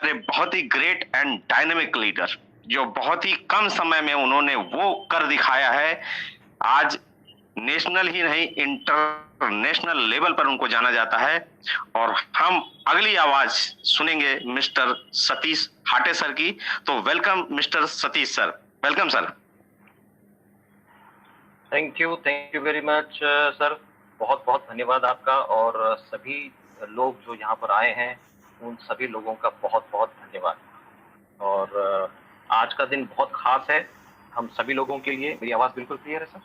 हमारे बहुत ही great and dynamic leader, जो बहुत ही कम समय में उन्होंने वो कर दिखाया है। आज नेशनल ही नहीं, इंटरनेशनल लेवल पर उनको जाना जाता है। और हम अगली आवाज सुनेंगे मिस्टर सतीश हाटे सर की। तो welcome mister Satish sir, welcome sir. Thank you very much sir, बहुत बहुत धन्यवाद आपका। और सभी लोग जो यहाँ पर आए हैं उन सभी लोगों का बहुत बहुत धन्यवाद। और आज का दिन बहुत खास है हम सभी लोगों के लिए। मेरी आवाज बिल्कुल क्लियर है sir?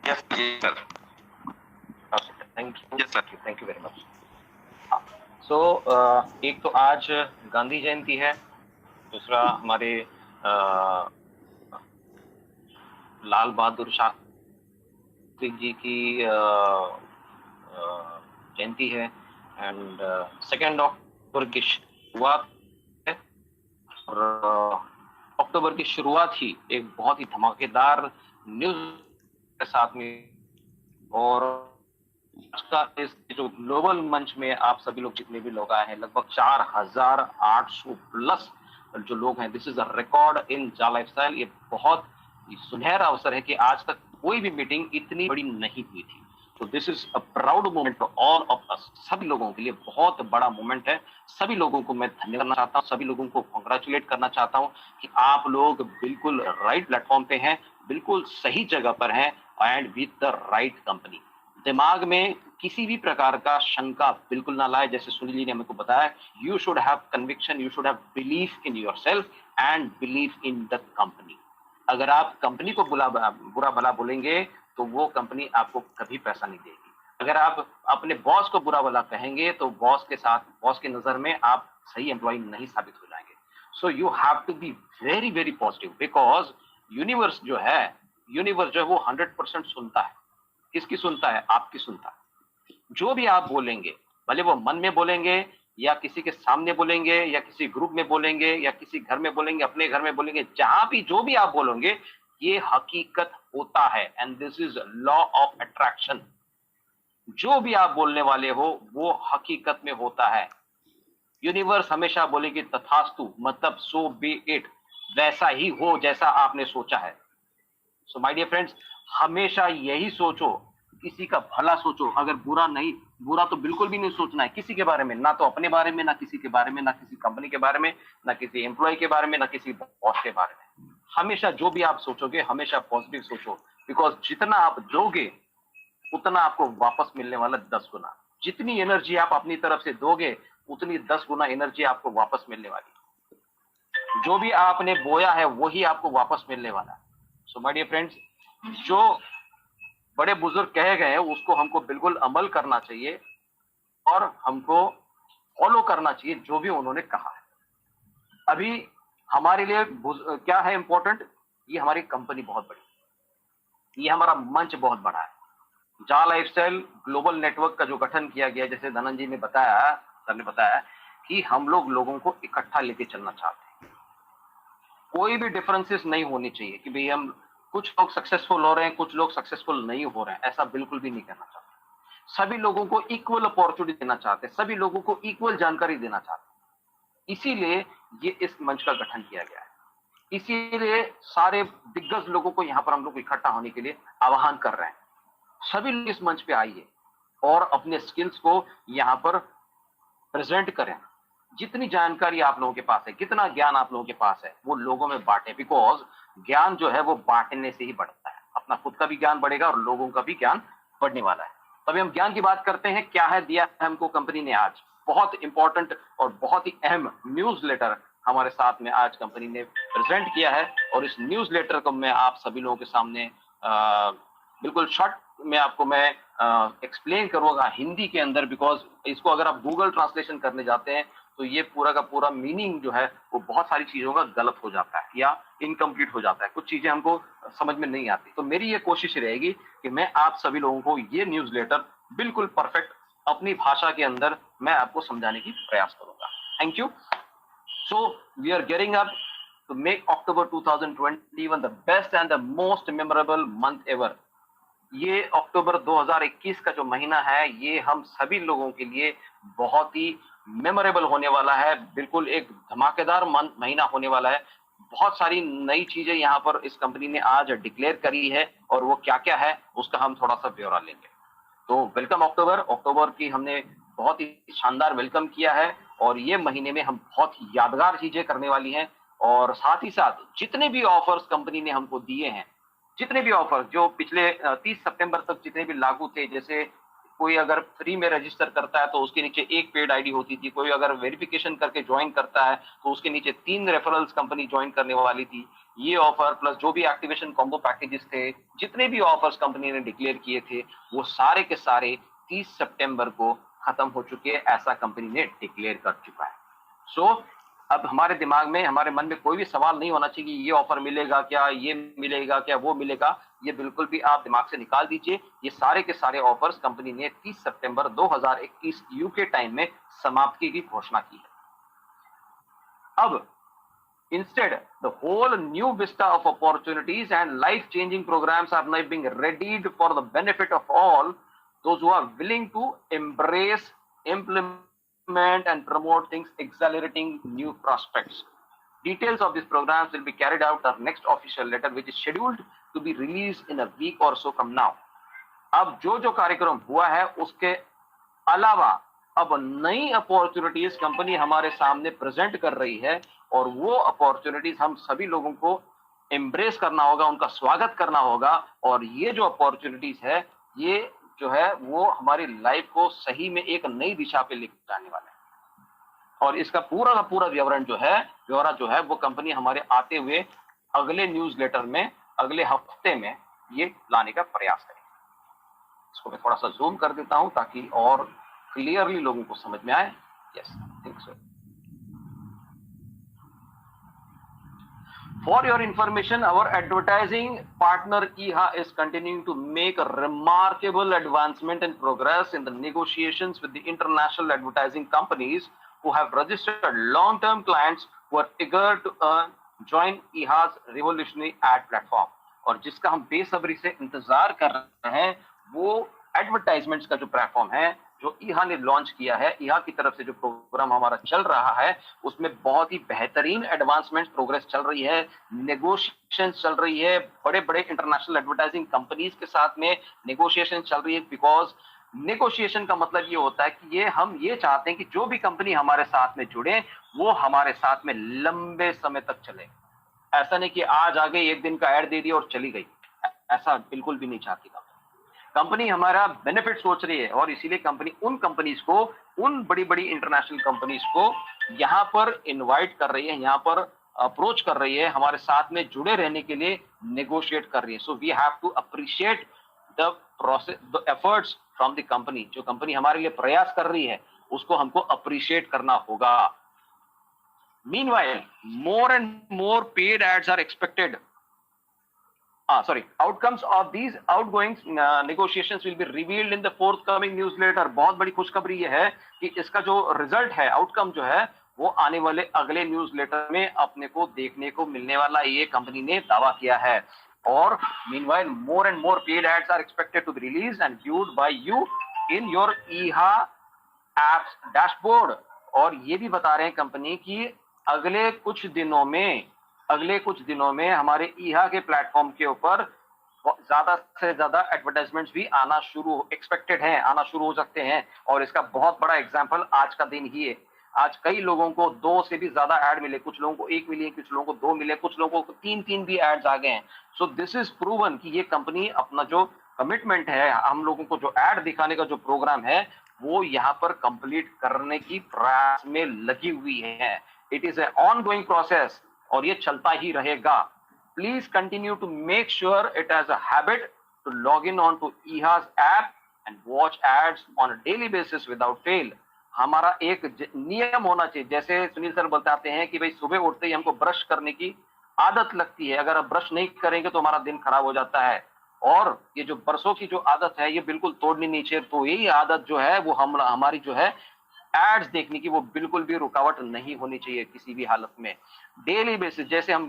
Yes sir. Thank you very much. So एक तो आज गांधी जयंती है, दूसरा हमारे लाल बहादुर शास्त्री जी की जयंती है। एंड 2 अक्टूबर की शुरुआत है। और अक्टूबर की शुरुआत ही एक बहुत ही धमाकेदार न्यूज के साथ में। और आज का इस जो ग्लोबल मंच में आप सभी लोग जितने भी लोग आए हैं, लगभग 4800 प्लस जो लोग हैं, this is a record in जा लाइफस्टाइल। ये बहुत सुनहरा अवसर है कि आज तक कोई भी मीटिंग इतनी बड़ी नहीं हुई थी। तो this is a proud moment for all of us. सभी लोगों के लिए बहुत बड़ा मोमेंट है। सभी लोगों को मैं धन्यवाद करना चाहता हूँ, सभी लोगों को कॉन्ग्रेचुलेट करना चाहता हूँ कि आप लोग बिल्कुल राइट प्लेटफॉर्म पे हैं, बिल्कुल सही जगह पर हैं and with the right company. दिमाग में किसी भी प्रकार का शंका बिल्कुल ना लाए। जैसे सुनील जी ने हमको बताया, you should have conviction, you should have belief in yourself and believe in the company. अगर आप कंपनी को बुरा भला बोलेंगे तो वो कंपनी आपको कभी पैसा नहीं देगी। अगर आप अपने बॉस को बुरा भला कहेंगे तो बॉस की नजर में आप सही एम्प्लॉय नहीं साबित हो जाएंगे। So you have to be very very positive, because universe जो है वो 100% सुनता है। किसकी सुनता है? आपकी सुनता है। जो भी आप बोलेंगे, भले वो मन में बोलेंगे या किसी के सामने बोलेंगे या किसी ग्रुप में बोलेंगे या किसी घर में बोलेंगे, अपने घर में बोलेंगे, जहां भी जो भी आप बोलेंगे, ये हकीकत होता है। And this is law of attraction. जो भी आप बोलने वाले हो वो हकीकत में होता है। यूनिवर्स हमेशा बोलेगी तथास्तु, मतलब सो बी इट, वैसा ही हो जैसा आपने सोचा है। सो माय डियर फ्रेंड्स, हमेशा यही सोचो, किसी का भला सोचो। अगर बुरा तो बिल्कुल भी नहीं सोचना है किसी के बारे में, ना तो अपने बारे में, ना किसी के बारे में, ना किसी कंपनी के बारे में, ना किसी एम्प्लॉय के बारे में, ना किसी बॉस के बारे में। हमेशा जो भी आप सोचोगे हमेशा पॉजिटिव सोचो, बिकॉज जितना आप दोगे उतना आपको वापस मिलने वाला 10 गुना। जितनी एनर्जी आप अपनी तरफ से दोगे उतनी 10 गुना एनर्जी आपको वापस मिलने वाली। जो भी आपने बोया है वही आपको वापस मिलने वाला है। सो माय डियर फ्रेंड्स, जो बड़े बुजुर्ग कहे गए उसको हमको बिल्कुल अमल करना चाहिए और हमको फॉलो करना चाहिए जो भी उन्होंने कहा है। अभी हमारे लिए क्या है इंपॉर्टेंट? ये हमारी कंपनी बहुत बड़ी, ये हमारा मंच बहुत बड़ा है। जा लाइफस्टाइल ग्लोबल नेटवर्क का जो गठन किया गया, जैसे धनंजय ने बताया, सर ने बताया कि हम लोगों को इकट्ठा लेके चलना चाहते हैं। कोई भी डिफरेंसेस नहीं होनी चाहिए कि भाई हम कुछ लोग सक्सेसफुल हो रहे हैं, कुछ लोग सक्सेसफुल नहीं हो रहे हैं, ऐसा बिल्कुल भी नहीं करना चाहते। सभी लोगों को इक्वल अपॉर्चुनिटी देना चाहते हैं, सभी लोगों को इक्वल जानकारी देना चाहते हैं। इसीलिए ये इस मंच का गठन किया गया है। इसीलिए सारे दिग्गज लोगों को यहाँ पर हम लोग इकट्ठा होने के लिए आह्वान कर रहे हैं। सभी लोग इस मंच पे आइए और अपने स्किल्स को यहाँ पर प्रेजेंट करें। जितनी जानकारी आप लोगों के पास है, कितना ज्ञान आप लोगों के पास है, वो लोगों में बांटे, बिकॉज ज्ञान जो है वो बांटने से ही बढ़ता है। अपना खुद का भी ज्ञान बढ़ेगा और लोगों का भी ज्ञान बढ़ने वाला है। तभी हम ज्ञान की बात करते हैं। क्या है दिया है हमको कंपनी ने आज? बहुत इंपॉर्टेंट और बहुत ही अहम न्यूज लेटर हमारे साथ में आज कंपनी ने प्रेजेंट किया है। और इस न्यूज लेटर को मैं आप सभी लोगों के सामने बिल्कुल शॉर्ट में आपको मैं एक्सप्लेन करूंगा हिंदी के अंदर, बिकॉज इसको अगर आप गूगल ट्रांसलेशन करने जाते हैं तो ये पूरा का पूरा मीनिंग जो है वो बहुत सारी चीजों का गलत हो जाता है या इनकम्प्लीट हो जाता है, कुछ चीजें हमको समझ में नहीं आती। तो मेरी ये कोशिश रहेगी कि मैं आप सभी लोगों को ये न्यूज लेटर बिल्कुल परफेक्ट अपनी भाषा के अंदर मैं आपको समझाने की प्रयास करूंगा। Thank you. So we are getting up to make October 2021 the best and the most memorable month ever. ये अक्टूबर 2021 का जो महीना है, ये हम सभी लोगों के लिए बहुत ही मेमोरेबल होने वाला है। बिल्कुल एक धमाकेदार महीना होने वाला है। बहुत सारी नई चीजें यहाँ पर इस कंपनी ने आज डिक्लेयर करी है, और वो क्या क्या है उसका हम थोड़ा सा ब्यौरा लेंगे। तो वेलकम अक्टूबर। अक्टूबर की हमने बहुत ही शानदार वेलकम किया है, और ये महीने में हम बहुत ही यादगार चीजें करने वाली हैं। और साथ ही साथ जितने भी ऑफर्स कंपनी ने हमको दिए हैं, जितने भी ऑफर जो पिछले 30 सितंबर तक जितने भी लागू थे, जैसे कोई अगर फ्री में रजिस्टर करता है तो उसके नीचे एक पेड आईडी होती थी, कोई अगर वेरिफिकेशन करके ज्वाइन करता है तो उसके नीचे 3 रेफरल्स कंपनी ज्वाइन करने वाली थी। ये ऑफर प्लस जो भी एक्टिवेशन कॉम्बो पैकेजेस थे, जितने भी ऑफर्स कंपनी ने डिक्लेयर किए थे, वो सारे के सारे 30 सितंबर को खत्म हो चुके हैं, ऐसा कंपनी ने डिक्लेयर कर चुका है। सो अब हमारे दिमाग में, हमारे मन में कोई भी सवाल नहीं होना चाहिए कि ये ऑफर मिलेगा क्या, ये मिलेगा क्या, वो मिलेगा। ये बिल्कुल भी आप दिमाग से निकाल दीजिए। ये सारे के सारे ऑफर्स कंपनी ने 30 सितंबर 2021 यूके टाइम में समाप्ति की घोषणा की है। अब instead the whole new vista of opportunities and life changing programs are now being readied for the benefit of all those who are willing to embrace, implement and promote things, accelerating new prospects. Details of these programs will be carried out our next official letter, which is scheduled to be released in a week or so from now. अब जो कार्यक्रम हुआ है उसके अलावा अब नई opportunities company हमारे सामने प्रेजेंट कर रही है, और वो अपॉर्चुनिटीज हम सभी लोगों को एम्ब्रेस करना होगा, उनका स्वागत करना होगा। और ये जो अपॉर्चुनिटीज है, ये जो है वो हमारी लाइफ को सही में एक नई दिशा पे लेकर जाने वाला है। और इसका पूरा का पूरा ब्यौरा जो है वो कंपनी हमारे आते हुए अगले न्यूज़लेटर में, अगले हफ्ते में ये लाने का प्रयास करेगी। इसको मैं थोड़ा सा जूम कर देता हूं ताकि और क्लियरली लोगों को समझ में आए। Yes, think so. For your information, our advertising partner EHA is continuing to make a remarkable advancement and progress in the negotiations with the international advertising companies who have registered long-term clients who are eager to join EHA's revolutionary ad platform. और जिसका हम बेसब्री से इंतजार कर रहे हैं, वो एडवर्टाइजमेंट्स का जो प्लेटफॉर्म है जो ईहा ने लॉन्च किया है, ईहा की तरफ से जो प्रोग्राम हमारा चल रहा है, उसमें बहुत ही बेहतरीन एडवांसमेंट प्रोग्रेस चल रही है, नेगोशिएशन चल रही है, बड़े बड़े इंटरनेशनल एडवर्टाइजिंग कंपनीज के साथ में नेगोशिएशन चल रही है। बिकॉज नेगोशिएशन का मतलब ये होता है कि हम ये चाहते हैं कि जो भी कंपनी हमारे साथ में जुड़े वो हमारे साथ में लंबे समय तक चले। ऐसा नहीं कि आज आ गई, एक दिन का ऐड दे दिया और चली गई, ऐसा बिल्कुल भी नहीं चाहती कंपनी। हमारा बेनिफिट सोच रही है, और इसीलिए कंपनी उन कंपनीज को, उन बड़ी बड़ी इंटरनेशनल कंपनीज को यहाँ पर इनवाइट कर रही है, यहाँ पर अप्रोच कर रही है, हमारे साथ में जुड़े रहने के लिए नेगोशिएट कर रही है। So we have to appreciate the process, the efforts from the company. जो कंपनी हमारे लिए प्रयास कर रही है उसको हमको अप्रिशिएट करना होगा। Meanwhile more and more paid ads are expected. Outcomes of these outgoing negotiations will be revealed in the forthcoming newsletter. बहुत बड़ी खुशखबरी ये है कि इसका जो रिजल्ट है, आउटकम जो है, वो आने वाले अगले न्यूज़लेटर में अपने को देखने को मिलने वाला, ये कंपनी ने दावा किया है। और meanwhile more and more paid ads are expected to be released and viewed by you in your EHA apps dashboard. और ये भी बता रहे हैं कंपनी की अगले कुछ दिनों में हमारे ईहा के प्लेटफॉर्म के ऊपर ज्यादा से ज्यादा एडवर्टाइजमेंट्स भी आना एक्सपेक्टेड हैं, आना शुरू हो सकते हैं। और इसका बहुत बड़ा एग्जांपल आज का दिन ही है। आज कई लोगों को 2 से भी ज्यादा ऐड मिले, कुछ लोगों को 1 मिले, कुछ लोगों को 2 मिले, कुछ लोगों को 3 भी एड्स आ गए हैं। सो दिस इज प्रूवन कि ये कंपनी अपना जो कमिटमेंट है, हम लोगों को जो ऐड दिखाने का जो प्रोग्राम है, वो यहाँ पर कंप्लीट करने की प्रयास में लगी हुई है। It is a ongoing process और ये चलता ही रहेगा। Please continue to make sure it as a habit to log in on to EHA's app and watch ads on a daily basis without fail. हमारा एक नियम होना चाहिए, जैसे सुनील सर बताते हैं कि भाई सुबह उठते ही हमको ब्रश करने की आदत लगती है, अगर आप ब्रश नहीं करेंगे तो हमारा दिन खराब हो जाता है। और ये जो बरसों की जो आदत है, ये बिल्कुल तोड़नी नहीं चाहिए। तो यही आदत जो है वो हमारी जो है एड्स देखने की, वो बिल्कुल भी रुकावट नहीं होनी चाहिए किसी भी हालत में। डेली बेसिस, जैसे हम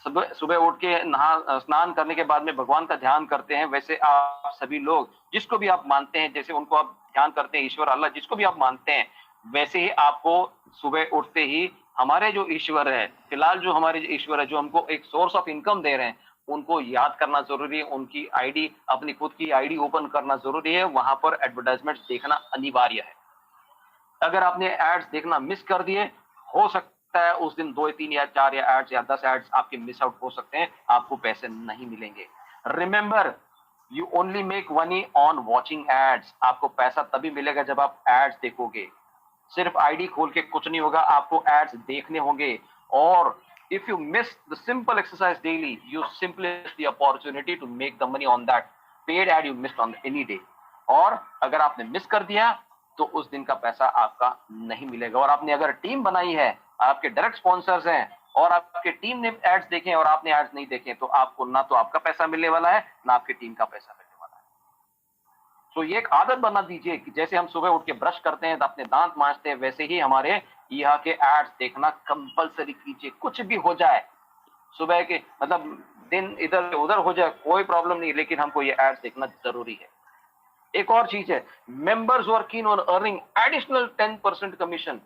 सुबह सुबह उठ के नहा स्नान करने के बाद में भगवान का ध्यान करते हैं, वैसे आप सभी लोग जिसको भी आप मानते हैं, जैसे उनको आप ध्यान करते हैं, ईश्वर अल्लाह जिसको भी आप मानते हैं, वैसे ही आपको सुबह उठते ही हमारे जो ईश्वर है, फिलहाल जो हमारे ईश्वर है, जो हमको एक सोर्स ऑफ इनकम दे रहे हैं, उनको याद करना जरूरी है। उनकी आईडी, अपनी खुद की आईडी ओपन करना जरूरी है, वहां पर एडवर्टाइजमेंट देखना अनिवार्य है। अगर आपने एड्स देखना मिस कर दिए, हो सकता है उस दिन 2 3 या 4 या एड्स या 10 एड्स आपके मिस आउट हो सकते हैं, आपको पैसे नहीं मिलेंगे। Remember, you only make money on watching ads. आपको पैसा तभी मिलेगा जब आप एड्स देखोगे। सिर्फ आईडी खोल के कुछ नहीं होगा, आपको एड्स देखने होंगे। और if you miss the simple exercise daily, you simply miss the opportunity to make the money on that paid ad you missed on any day। और अगर आपने मिस कर दिया तो उस दिन का पैसा आपका नहीं मिलेगा। और आपने अगर टीम बनाई है, आपके डायरेक्ट स्पॉन्सर्स हैं और आपके टीम ने एड्स देखे और आपने एड्स नहीं देखे, तो आपको ना तो आपका पैसा मिलने वाला है, ना आपकी टीम का पैसा मिलने वाला है। तो ये एक आदत बना दीजिए कि जैसे हम सुबह उठ के ब्रश करते हैं तो अपने दांत मांजते हैं, वैसे ही हमारे यहाँ के एड्स देखना कंपलसरी कीजिए। कुछ भी हो जाए, सुबह के मतलब दिन इधर उधर हो जाए, कोई प्रॉब्लम नहीं, लेकिन हमको ये एड्स देखना जरूरी है। एक और चीज है, members who are keen on earning additional 10% commission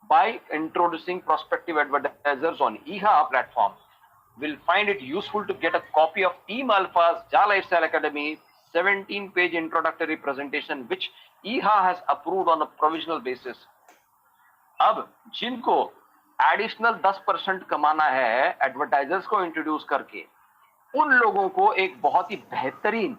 by introducing prospective advertisers on Eeha platform will find it useful to get a copy of Team Alpha's Ja Lifestyle Academy 17-page introductory presentation which EHA has approved on a provisional basis। अब जिनको additional 10% कमाना है advertisers को introduce करके, उन लोगों को एक बहुत ही बेहतरीन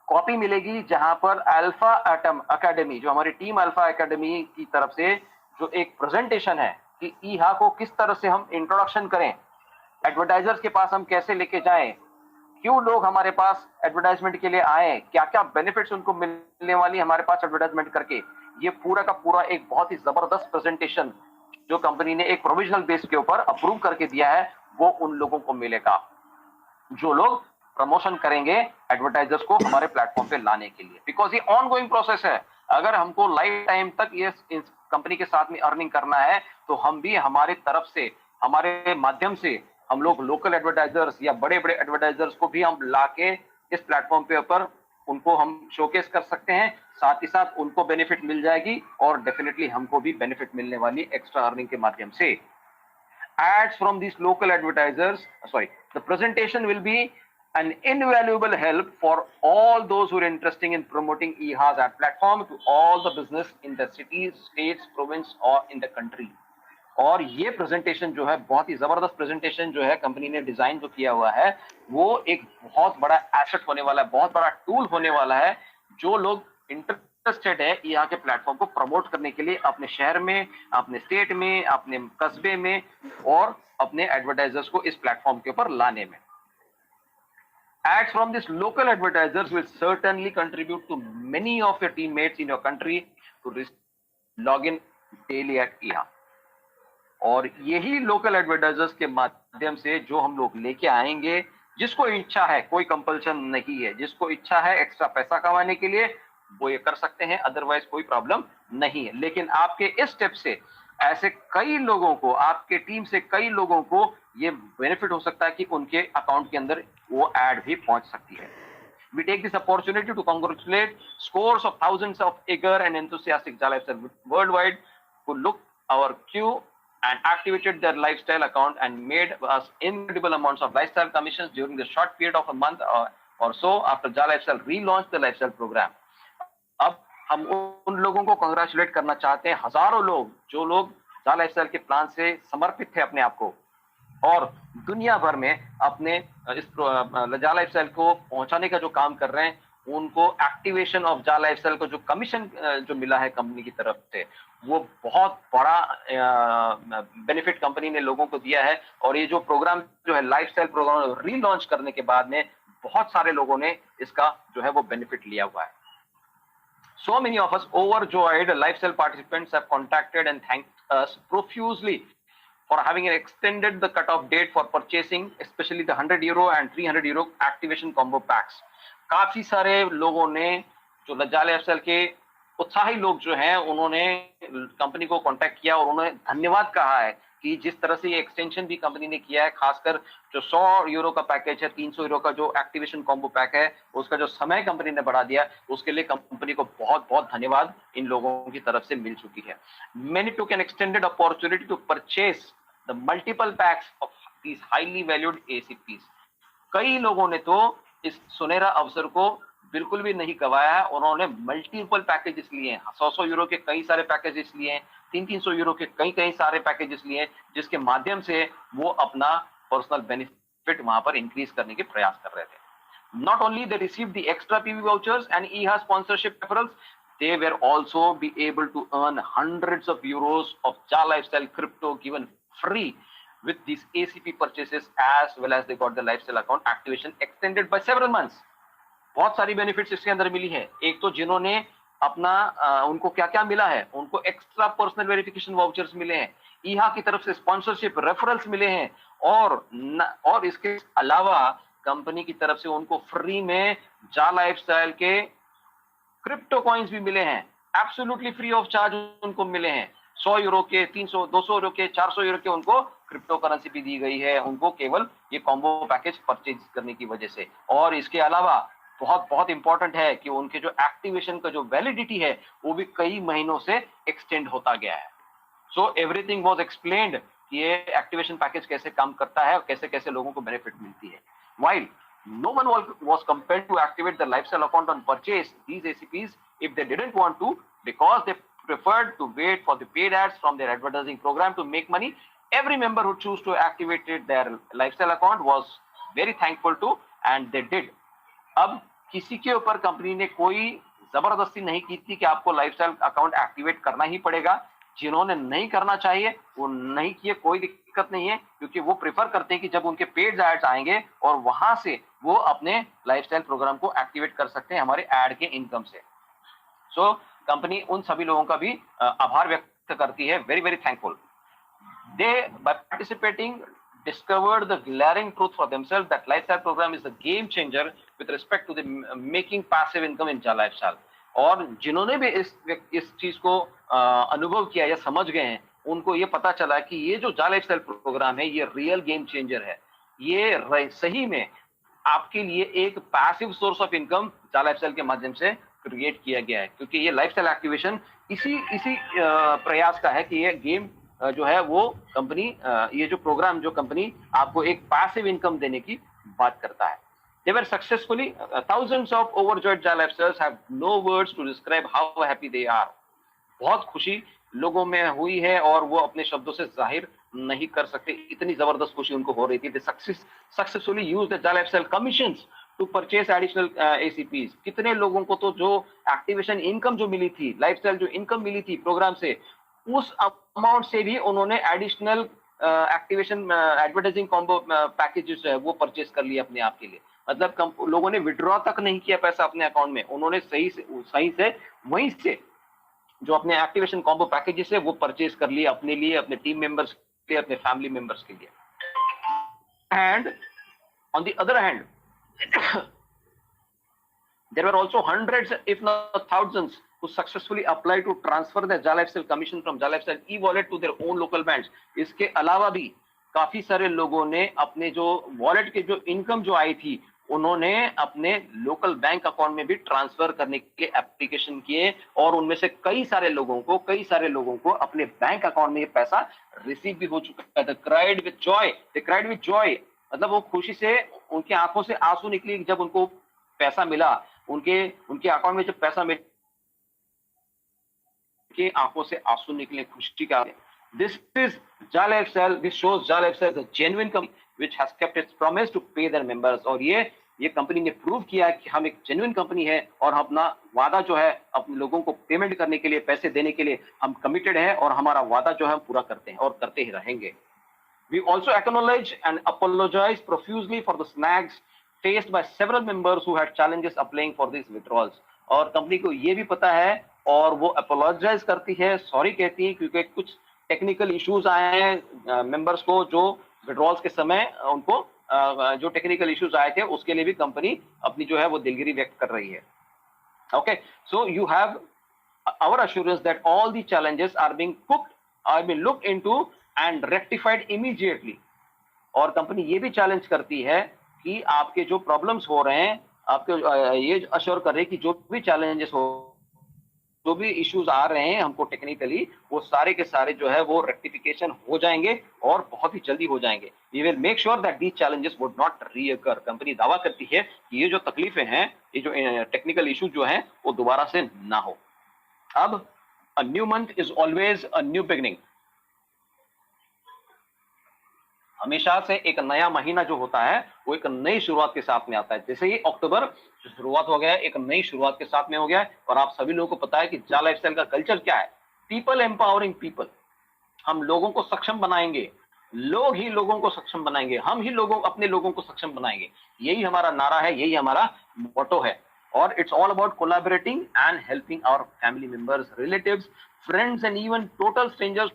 कॉपी मिलेगी, जहां पर अल्फा एकेडमी, जो हमारी टीम अल्फा एकेडमी की तरफ से जो एक प्रेजेंटेशन है कि ईहा को किस तरह से हम इंट्रोडक्शन करें, एडवर्टाइजर्स के पास हम कैसे लेके जाएं, क्यों लोग हमारे पास एडवर्टाइजमेंट के लिए आए, क्या क्या बेनिफिट्स उनको मिलने वाली हमारे पास एडवर्टाइजमेंट करके, ये पूरा का पूरा एक बहुत ही जबरदस्त प्रेजेंटेशन जो कंपनी ने एक प्रोविजनल बेस के ऊपर अप्रूव करके दिया है, वो उन लोगों को मिलेगा जो लोग प्रमोशन करेंगे एडवर्टाइजर्स को हमारे प्लेटफॉर्म पे लाने के लिए। बिकॉज ये ऑनगोइंग प्रोसेस है। अगर हमको लाइफ टाइम तक ये इस कंपनी के साथ में अर्निंग करना है, तो हम भी हमारी तरफ से, हमारे माध्यम से हम लोग लोकल एडवर्टाइजर्स या बड़े बड़े एडवर्टाइजर्स को भी हम लाके इस प्लेटफॉर्म पे ऊपर उनको हम शोकेस कर सकते हैं। साथ ही साथ उनको बेनिफिट मिल जाएगी और डेफिनेटली हमको भी बेनिफिट मिलने वाली एक्स्ट्रा अर्निंग के माध्यम से। Ads from these local advertisers, the presentation will be an invaluable help for all those who are interested in promoting EHA's ad platform to all the business in the cities, states, province or in the country। और ये presentation जो है, बहुत ही जबरदस्त presentation जो है company ने design जो किया हुआ है, वो एक बहुत बड़ा एसेट होने वाला है, बहुत बड़ा टूल होने वाला है। जो लोग इंटरेस्टेड है यहाँ के प्लेटफॉर्म को प्रमोट करने के लिए अपने शहर में, अपने स्टेट में, अपने कस्बे में और अपने एडवर्टाइजर्स को इस प्लेटफॉर्म के ऊपर लाने में। Ads from these local advertisers will certainly contribute to many of your teammates in your country to log in daily at EHA। और यही लोकल एडवर्टाइजर्स के माध्यम से जो हम लोग लेके आएंगे, जिसको इच्छा है, कोई कंपल्शन नहीं है, जिसको इच्छा है एक्स्ट्रा पैसा कमाने के लिए वो ये कर सकते हैं, अदरवाइज कोई प्रॉब्लम नहीं है। लेकिन आपके इस स्टेप से ऐसे कई लोगों को, आपके टीम से कई लोगों को ये बेनिफिट हो सकता है कि उनके अकाउंट के अंदर वो एड भी पहुंच सकती है। We take this opportunity to congratulate scores of thousands of eager and enthusiastic Ja Lifestyle worldwide who looked our queue and activated their lifestyle account and made us incredible amounts of lifestyle commissions during the short period of a month or so after Ja Lifestyle relaunched the lifestyle program। अब हम उन लोगों को congratulate करना चाहते हैं, हजारों लोग जो लोग जा लाइफस्टाइल के प्लान से समर्पित थे अपने आप को और दुनिया भर में अपने इस जा लाइफस्टाइल को पहुंचाने का जो काम कर रहे हैं, उनको एक्टिवेशन ऑफ जा लाइफस्टाइल को जो कमीशन जो मिला है कंपनी की तरफ से, वो बहुत बड़ा बेनिफिट कंपनी ने लोगों को दिया है। और ये जो प्रोग्राम जो है लाइफस्टाइल प्रोग्राम रीलॉन्च करने के बाद में बहुत सारे लोगों ने इसका जो है वो बेनिफिट लिया हुआ है। So many of us overjoyed lifestyle participants have contacted and thanked us profusely for having extended the cutoff date for purchasing, especially the €100 and €300 activation combo packs। काफी सारे लोगों ने, जो जा लाइफस्टाइल के उत्साही लोग जो हैं, उन्होंने कंपनी को कांटेक्ट किया और उन्होंने धन्यवाद कहा है कि जिस तरह से ये एक्सटेंशन भी कंपनी ने किया है, खासकर जो 100 यूरो का पैकेज है, 300 यूरो का जो एक्टिवेशन कॉम्बो पैक है, उसका जो समय कंपनी ने बढ़ा दिया, उसके लिए कंपनी को बहुत बहुत धन्यवाद इन लोगों की तरफ से मिल चुकी है। Many took an extended opportunity to purchase the multiple packs of these highly valued ACPs. कई लोगों ने तो इस सुनहरा अवसर को बिल्कुल भी नहीं गवाया है, उन्होंने मल्टीपल पैकेजेस लिए हैं, 100 यूरो के कई सारे पैकेजेस लिए हैं, 300 यूरो के कई सारे पैकेजेस लिए हैं, जिसके माध्यम से वो अपना पर्सनल बेनिफिट वहां पर इंक्रीज करने के प्रयास कर रहे थे। Not only they receive the extra PV vouchers and EHA sponsorship referrals, they were also be able to earn hundreds of euros of Ja Lifestyle crypto given free with these ACP purchases, as well as they got the lifestyle account activation extended by several months. बहुत सारी benefits इसके अंदर मिली है। एक तो जिन्होंने अपना उनको क्या क्या मिला है, उनको एक्स्ट्रा पर्सनल वेरिफिकेशन वाउचर्स मिले हैं, ईहा की तरफ से स्पॉन्सरशिप रेफरल्स मिले हैं, और इसके अलावा कंपनी की तरफ से उनको फ्री में जा लाइफस्टाइल के क्रिप्टो कॉइन्स भी मिले हैं, एब्सोल्युटली फ्री ऑफ चार्ज उनको मिले हैं। 100 यूरो के, 300, 200 यूरो के, 400 यूरो के उनको क्रिप्टो करेंसी भी दी गई है, उनको केवल ये कॉम्बो पैकेज परचेज करने की वजह से। और इसके अलावा बहुत बहुत इंपॉर्टेंट है कि उनके जो एक्टिवेशन का जो वैलिडिटी है वो भी कई महीनों से एक्सटेंड होता गया है। सो एवरीथिंग वाज एक्सप्लेन्ड कि ये एक्टिवेशन पैकेज कैसे काम करता है और कैसे कैसे लोगों को बेनिफिट मिलती है। While no one was compelled to activate the lifestyle account and purchase these ACPs if they didn't want to, because they preferred to wait for the paid ads from their advertising program to make money. Every member who chose to activate their lifestyle account was very thankful to, and they did. अब किसी के ऊपर company ने कोई जबरदस्ती नहीं की थी कि आपको लाइफस्टाइल अकाउंट एक्टिवेट करना ही पड़ेगा। जिन्होंने नहीं करना चाहिए वो नहीं किए, कोई दिक्कत नहीं है, क्योंकि वो प्रेफर करते हैं कि जब उनके पेड एड्स आएंगे और वहां से वो अपने लाइफस्टाइल प्रोग्राम को एक्टिवेट कर सकते हैं हमारे एड के इनकम से। सो कंपनी उन सभी लोगों का भी आभार व्यक्त करती है, very very thankful. They by participating discovered the glaring truth for themselves that lifestyle program is a game changer with respect to the making passive income in Ja Lifestyle. और जिन्होंने भी इस चीज को अनुभव किया या समझ गए हैं, उनको ये पता चला कि ये जो जा लाइफस्टाइल प्रोग्राम है ये रियल गेम चेंजर है। ये सही में आपके लिए एक पैसिव सोर्स ऑफ इनकम जा लाइफस्टाइल के माध्यम से क्रिएट किया गया है, क्योंकि ये लाइफस्टाइल एक्टिवेशन इसी प्रयास का है कि ये गेम जो है वो कंपनी, ये जो प्रोग्राम जो कंपनी आपको एक पैसिव इनकम देने की बात करता है। They were successfully, thousands of overjoyed Ja Lifestyles have no words to describe how happy they are. बहुत खुशी लोगों में हुई है और वो अपने शब्दों से जाहिर नहीं कर सकते, इतनी जबरदस्त खुशी उनको हो रही थी। They successfully used the Ja Lifestyle commissions to purchase additional ACPs. कितने लोगों को तो जो एक्टिवेशन इनकम जो मिली थी, लाइफस्टाइल जो इनकम मिली थी प्रोग्राम से, उस अमाउंट से भी उन्होंने additional activation advertising combo packages है वो परचेस कर लिया अपने आप के लिए। मतलब लोगों ने विड्रॉ तक नहीं किया पैसा अपने अकाउंट में, उन्होंने सही से वहीं से जो अपने एक्टिवेशन कॉम्बो पैकेजेस है वो परचेस कर लिए अपने लिए, अपने टीम मेंबर्स के, अपने फैमिली मेंबर्स के लिए। And on the other hand there were also hundreds if not thousands who successfully applied to transfer their Ja Lifestyle commission from Ja Lifestyle e-wallet to their own local banks. इसके अलावा भी काफी सारे लोगों ने अपने जो वॉलेट के जो इनकम जो आई थी उन्होंने अपने लोकल बैंक अकाउंट में भी ट्रांसफर करने के एप्लीकेशन किए, और उनमें से कई सारे लोगों को अपने बैंक अकाउंट में ये पैसा रिसीव भी हो चुका है। cried with joy, मतलब वो खुशी से उनकी आंखों से आंसू निकली जब उनको पैसा मिला, उनके अकाउंट में जब पैसा मिला, के आंखों से आंसू निकले खुशी का। This is Ja Lifestyle. This shows Ja Lifestyle is a genuine company which has kept its promise to pay their members. और ये कंपनी ने प्रूव किया कि हम एक जेन्युइन कंपनी है और अपना वादा जो है अपने लोगों को पेमेंट करने के लिए, पैसे देने के लिए हम कमिटेड है, और हमारा वादा जो है हम पूरा करते हैं और करते ही रहेंगे। We also acknowledge and apologize profusely for the snags faced by several members who had challenges applying for these withdrawals. और कंपनी को ये भी पता है और वो अपोलोजाइज करती है, सॉरी कहती है, क्योंकि कुछ टेक्निकल इश्यूज आए हैं मेंबर्स को, जो विड्रॉल्स के समय उनको जो टेक्निकल इश्यूज आए थे उसके लिए भी कंपनी अपनी जो है वो दिलगिरी व्यक्त कर रही है। Okay, so you have our assurance that all the challenges are being looked into and rectified immediately. और कंपनी ये भी चैलेंज करती है कि आपके जो प्रॉब्लम्स हो रहे हैं, आपके ये अश्योर कर रहे हैं कि जो भी चैलेंजेस हो, जो भी इश्यूज आ रहे हैं हमको टेक्निकली, वो सारे के सारे जो है वो रेक्टिफिकेशन हो जाएंगे और बहुत ही जल्दी हो जाएंगे। We will make sure that these challenges would not reoccur. Company दावा करती है कि ये जो तकलीफें हैं, ये जो टेक्निकल इश्यूज जो हैं, वो दोबारा से ना हो। अब a new month is always a new beginning. हमेशा से एक नया महीना जो होता है वो एक नई शुरुआत के साथ में आता है। जैसे ही अक्टूबर शुरुआत हो गया है, एक नई शुरुआत के साथ में हो गया है। और आप सभी लोगों को पता है कि जा लाइफस्टाइल का कल्चर क्या है, पीपल एम्पावरिंग पीपल। हम लोगों को सक्षम बनाएंगे, लोग ही लोगों को सक्षम बनाएंगे, हम ही अपने लोगों को सक्षम बनाएंगे। यही हमारा नारा है, यही हमारा मोटो है। और it's all about collaborating and helping our family members, relatives, friends and even total strangers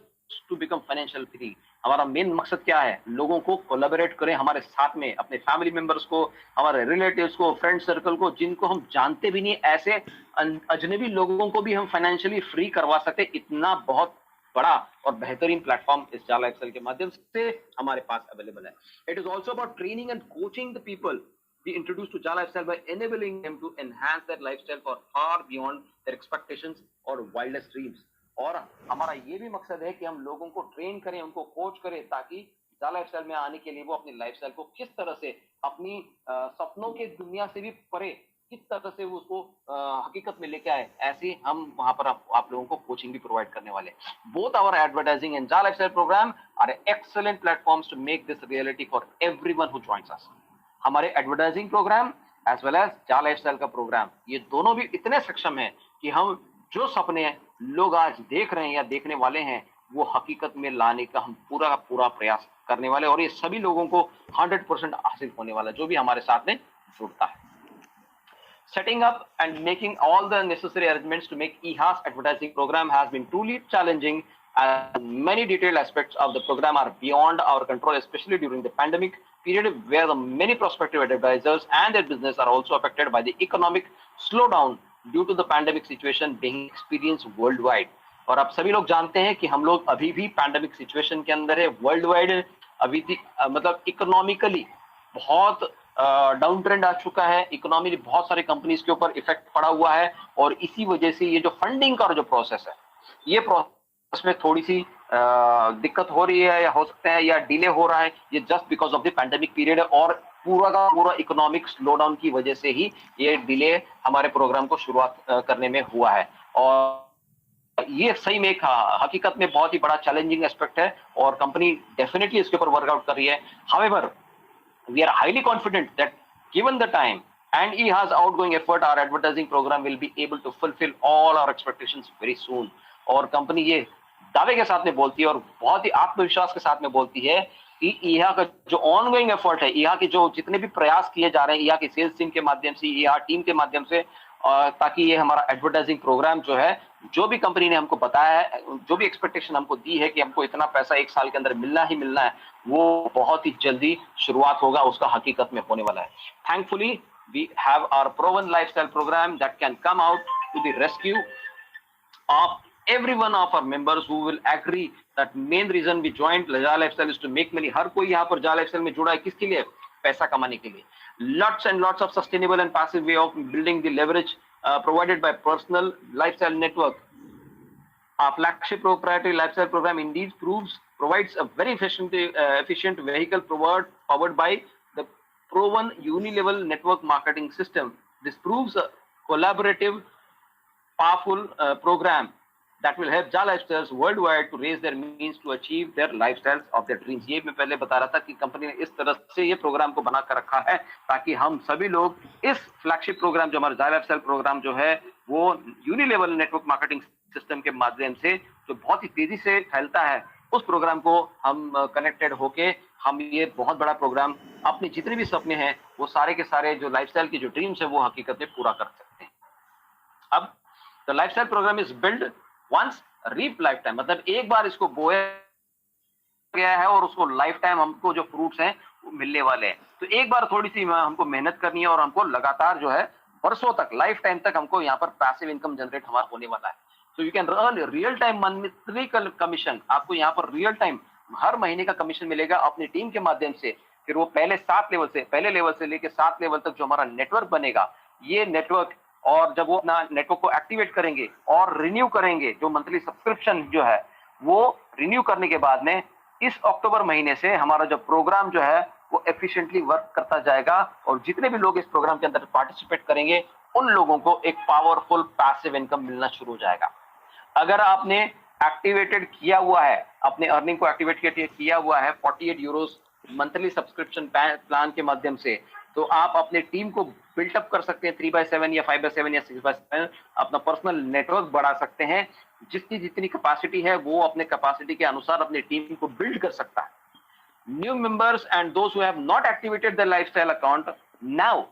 to become financial free. हमारा मेन मकसद क्या है, लोगों को कोलैबोरेट करें हमारे साथ में, अपने फैमिली मेंबर्स को, हमारे रिलेटिव्स को, फ्रेंड सर्कल को, जिनको हम जानते भी नहीं, ऐसे अजनबी लोगों को भी हम फाइनेंशियली फ्री करवा सकते। इतना बहुत बड़ा और बेहतरीन प्लेटफॉर्म इस जा लाइफस्टाइल के माध्यम से हमारे पास अवेलेबल है। It is also about training and coaching the people we introduced to Ja Lifestyle by enabling them to enhance their lifestyle for far beyond their expectations or wildest dreams। और हमारा ये भी मकसद है कि हम लोगों को ट्रेन करें, उनको कोच करें, ताकि जा लाइफस्टाइल में आने के लिए वो अपनी लाइफस्टाइल को किस तरह से अपनी सपनों के दुनिया से भी परे किस तरह से वो उसको हकीकत में लेके आए। ऐसे हम वहां पर आप लोगों को कोचिंग भी प्रोवाइड करने वाले हैं। बोथ आवर एडवर्टाइजिंग एंड जा lifestyle program are excellent platforms to make this reality for everyone who joins us. हमारे advertising program as well as जा लाइफस्टाइल का प्रोग्राम, ये दोनों भी इतने सक्षम हैं कि हम जो सपने लोग आज देख रहे हैं या देखने वाले हैं, वो हकीकत में लाने का हम पूरा प्रयास करने वाले। और ये सभी लोगों को 100% हासिल होने वाला, जो भी हमारे साथ में जुड़ता है। Setting up and making all the necessary arrangements to make EHAS advertising program has been truly challenging, and many detailed aspects of the program are beyond our control, especially during the pandemic period, where the many prospective advertisers and their business are also affected by the economic slowdown due to the pandemic situation being experienced worldwide। और आप सभी लोग जानते हैं कि हम लोग अभी भी पैंडेमिक सिचुएशन के अंदर है, वर्ल्ड वाइड। अभी मतलब इकोनॉमिकली बहुत डाउन ट्रेंड आ चुका है, इकोनॉमी बहुत सारे कंपनीज के ऊपर इफेक्ट पड़ा हुआ है। और इसी वजह से ये जो फंडिंग का जो प्रोसेस है, ये प्रोसेस में थोड़ी सी दिक्कत हो रही है, या हो सकता है या डिले हो रहा है। ये just because of the pandemic period है, और पूरा का पूरा इकोनॉमिक स्लोडाउन की वजह से ही ये डिले हमारे प्रोग्राम को शुरुआत करने में हुआ है। और ये सही में एक हकीकत में बहुत ही बड़ा चैलेंजिंग एस्पेक्ट है, और कंपनी डेफिनेटली इसके ऊपर वर्कआउट कर रही है। However, we are highly confident that given the time and EHA's outgoing effort, our advertising program will be able to fulfill all our expectations very soon। और company ये दावे के साथ में बोलती है और बहुत ही आत्मविश्वास के साथ में बोलती है कि EHA का जो ऑनगोइंग एफर्ट है, EHA के जो जितने भी प्रयास किए जा रहे हैं, EHA की सेल्स टीम के माध्यम से, EHA टीम के माध्यम से, ताकि ये हमारा एडवर्टाइजिंग प्रोग्राम जो है, जो भी कंपनी ने हमको बताया है, जो भी एक्सपेक्टेशन हमको दी है कि हमको इतना पैसा एक साल के अंदर मिलना ही मिलना है, वो बहुत ही जल्दी शुरुआत होगा, उसका हकीकत में होने वाला है। Thankfully we have our proven lifestyle program that can come out to the rescue of every one of our members who will agree that main reason we joined Ja Lifestyle is to make money। हर कोई यहाँ पर Ja Lifestyle में जुड़ा है किसके लिए? पैसा कमाने के लिए। Lots and lots of sustainable and passive way of building the leverage provided by personal lifestyle network। Our flagship proprietary lifestyle program indeed provides a very efficient vehicle powered by the proven unilevel network marketing system। This proves a collaborative, powerful program that will help Ja Lifestyles worldwide to raise their means to achieve their lifestyles of their dreams। ये मैं पहले बता रहा था कि company ने इस तरह से ये प्रोग्राम को बना कर रखा है ताकि हम सभी लोग इस फ्लैगशिप प्रोग्राम, जो हमारा Ja Lifestyle प्रोग्राम जो है, वो यूनिलेवल नेटवर्क मार्केटिंग सिस्टम के माध्यम से जो बहुत ही तेजी से फैलता है, उस प्रोग्राम को हम कनेक्टेड होके हम ये बहुत बड़ा प्रोग्राम, अपने जितने भी सपने हैं, वो सारे के सारे जो लाइफस्टाइल की जो ड्रीम्स है, वो हकीकत में पूरा कर सकते हैं। अब the lifestyle program is build once reap life time, मतलब एक बार इसको बोया गया है और उसको लाइफ टाइम हमको जो फ्रूट्स हैं वो मिलने वाले हैं। तो एक बार थोड़ी सी हमको मेहनत करनी है और हमको लगातार जो है वर्षों तक, लाइफ टाइम तक हमको यहाँ पर पैसिव इनकम जनरेट हमारा होने वाला है। तो you can earn real time monthly commission. आपको यहाँ पर रियल टाइम हर महीने का कमीशन मिलेगा अपनी टीम के माध्यम से। फिर वो पहले लेवल से लेके 7 लेवल तक जो हमारा नेटवर्क बनेगा, ये नेटवर्क, और जब वो अपना नेटवर्क को एक्टिवेट करेंगे और रिन्यू करेंगे, जो मंथली सब्सक्रिप्शन जो है वो रिन्यू करने के बाद में इस अक्टूबर महीने से हमारा जो प्रोग्राम जो है वो एफिशिएंटली वर्क करता जाएगा, और जितने भी लोग इस प्रोग्राम के अंदर पार्टिसिपेट करेंगे उन लोगों को एक पावरफुल पैसिव इनकम मिलना शुरू हो जाएगा। अगर आपने एक्टिवेटेड किया हुआ है, अपने अर्निंग को एक्टिवेट किया हुआ है 48 यूरोस मंथली सब्सक्रिप्शन प्लान के माध्यम से, तो आप अपने टीम को बिल्टअप कर सकते हैं 3/7 या 5/7 या 6/7, अपना पर्सनल नेटवर्क बढ़ा सकते हैं। जिसकी जितनी कैपेसिटी है वो अपने कैपेसिटी के अनुसार अपनी टीम को बिल्ड कर सकता है। New members and those who have not activated the lifestyle account now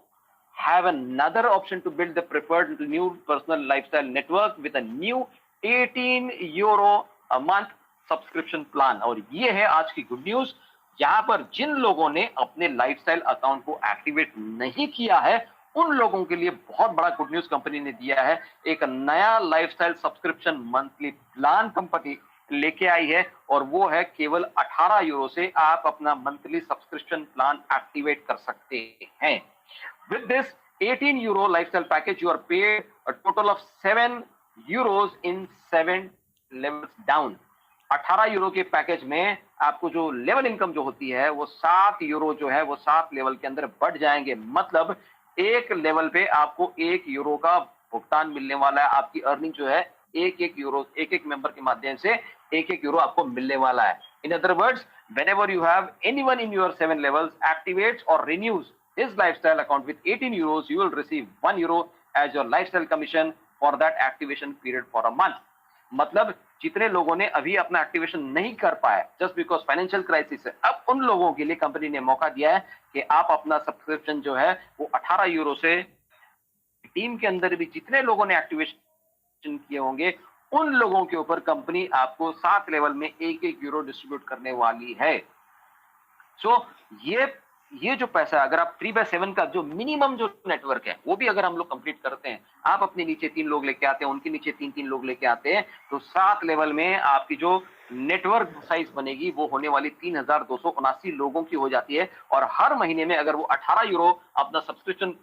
have another option to build the preferred new personal lifestyle network with a new 18 euro a month subscription plan। और ये है आज की good news. यहाँ पर जिन लोगों ने अपने लाइफस्टाइल अकाउंट को एक्टिवेट नहीं किया है उन लोगों के लिए बहुत बड़ा गुड न्यूज कंपनी ने दिया है। एक नया lifestyle subscription monthly plan company लेके आई है, और वो है केवल 18 यूरो से आप अपना मंथली सब्सक्रिप्शन प्लान एक्टिवेट कर सकते हैं। With this 18 euro lifestyle package, you are paid a total of 7 euros in 7 levels down। 18 euro के पैकेज में आपको जो लेवल इनकम जो होती है वो 7 यूरो जो है वो 7 लेवल के अंदर बढ़ जाएंगे। मतलब एक लेवल पे आपको 1 यूरो का भुगतान मिलने वाला है। आपकी अर्निंग जो है एक मेंबर के माध्यम से 1 यूरो आपको मिलने वाला है। In other words, whenever you have anyone in your 7 levels activates or renews his lifestyle account with 18 euros, you will receive 1 euro as your lifestyle commission for that activation period for a month। मतलब जितने लोगों ने अभी अपना activation नहीं कर पाया just because financial crisis है, अब उन लोगों के लिए कंपनी ने मौका दिया है कि आप अपना सब्सक्रिप्शन जो है वो 18 यूरो से, टीम के अंदर भी जितने लोगों ने एक्टिवेशन किए होंगे उन लोगों के ऊपर कंपनी आपको 7 लेवल में 1 यूरो डिस्ट्रीब्यूट करने वाली है। सो ये जो पैसा, अगर आप 3/7 का जो मिनिमम जो नेटवर्क है वो भी अगर हम लोग कंप्लीट करते हैं, आप अपने नीचे 3 लोग लेके आते हैं, उनके नीचे 3 लोग लेके आते हैं, तो 7 लेवल में आपकी जो नेटवर्क साइज बनेगी वो होने वाली 3279 लोगों की हो जाती है। और हर महीने में अगर वो 18 यूरो अपना सब्सक्रिप्शन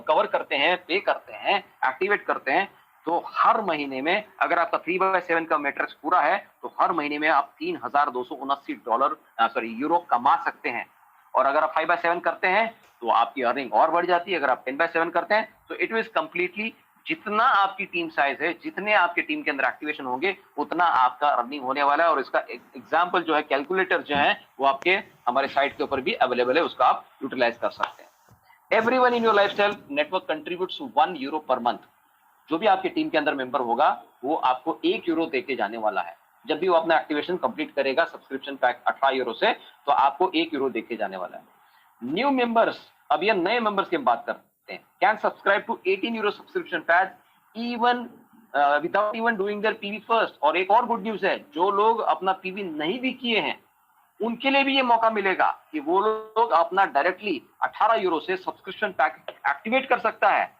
कवर करते हैं, पे करते हैं, एक्टिवेट करते हैं, तो हर महीने में अगर आपका 3/7 का मैट्रिक्स पूरा है तो हर महीने में आप $3279 यूरो कमा सकते हैं। और अगर आप 5/7 करते हैं तो आपकी अर्निंग और बढ़ जाती है। अगर आप 10/7 करते हैं तो इट इज कंप्लीटली, जितना आपकी टीम साइज है, जितने आपके टीम के अंदर एक्टिवेशन होंगे उतना आपका अर्निंग होने वाला है। और इसका एग्जांपल जो है, कैलकुलेटर जो है वो आपके हमारे साइट के ऊपर भी अवेलेबल है, उसका आप यूटिलाइज कर सकते हैं। Everyone in your lifestyle network contributes 1 euro per month. जो भी आपके टीम के अंदर मेंबर होगा वो आपको 1 यूरो देके जाने वाला है। जब भी वो अपना एक्टिवेशन कंप्लीट करेगा सब्सक्रिप्शन पैक 18 यूरो से, तो आपको 1 यूरो देके जाने वाला है। न्यू मेंबर्स, अब ये नए मेंबर्स की बात करते हैं, can subscribe to 18 euro subscription pack even without even doing their PV first. और एक और गुड न्यूज है, जो लोग अपना पीवी नहीं भी किए हैं उनके लिए भी ये मौका मिलेगा कि वो लोग अपना डायरेक्टली 18 यूरो से सब्सक्रिप्शन पैक एक्टिवेट कर सकता है।